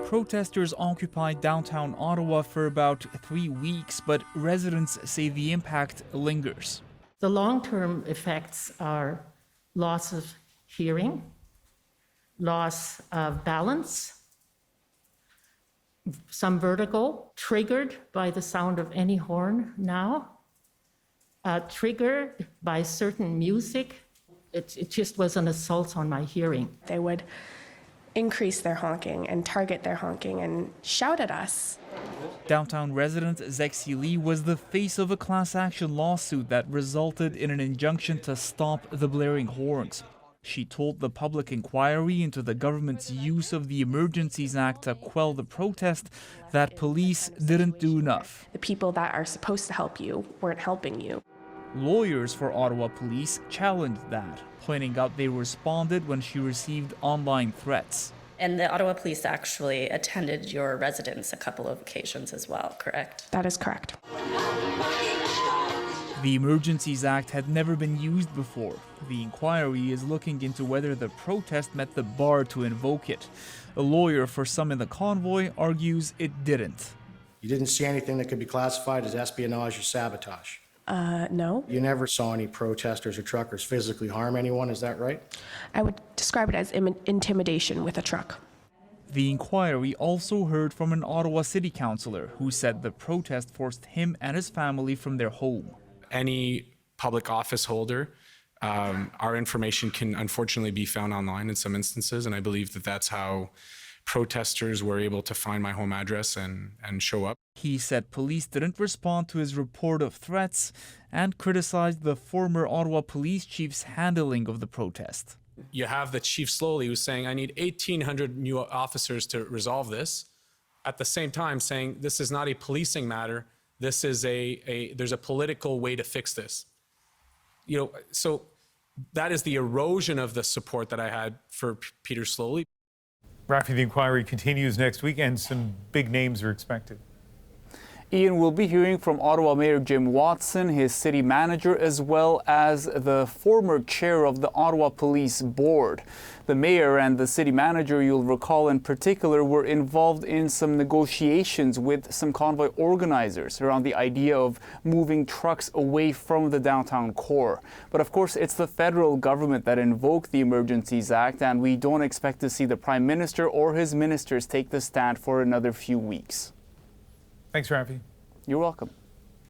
Protesters occupied downtown Ottawa for about 3 weeks, but residents say the impact lingers. The long-term effects are loss of hearing, loss of balance, some vertigo, triggered by the sound of any horn now, triggered by certain music. It just was an assault on my hearing. They would increase their honking and target their honking and shout at us. Downtown resident Zexi Lee was the face of a class action lawsuit that resulted in an injunction to stop the blaring horns. She told the public inquiry into the government's use of the Emergencies Act to quell the protest that police didn't do enough. The people that are supposed to help you weren't helping you. Lawyers for Ottawa police challenged that, pointing out they responded when she received online threats. And the Ottawa police actually attended your residence a couple of occasions as well, correct? That is correct. The Emergencies Act had never been used before. The inquiry is looking into whether the protest met the bar to invoke it. A lawyer for some in the convoy argues it didn't. You didn't see anything that could be classified as espionage or sabotage? No. You never saw any protesters or truckers physically harm anyone, is that right? I would describe it as intimidation with a truck. The inquiry also heard from an Ottawa city councillor who said the protest forced him and his family from their home. Any public office holder, our information can unfortunately be found online in some instances, and I believe that that's how protesters were able to find my home address and show up. He said police didn't respond to his report of threats and criticized the former Ottawa police chief's handling of the protest. You have the chief Slowly who's saying, I need 1,800 new officers to resolve this. At the same time saying, this is not a policing matter. This is there's a political way to fix this. So that is the erosion of the support that I had for Peter Slowly. Rafi, the inquiry continues next week and some big names are expected. Ian, will be hearing from Ottawa Mayor Jim Watson, his city manager, as well as the former chair of the Ottawa Police Board. The mayor and the city manager, you'll recall in particular, were involved in some negotiations with some convoy organizers around the idea of moving trucks away from the downtown core. But of course, it's the federal government that invoked the Emergencies Act, and we don't expect to see the Prime Minister or his ministers take the stand for another few weeks. Thanks, Rafi. You're welcome.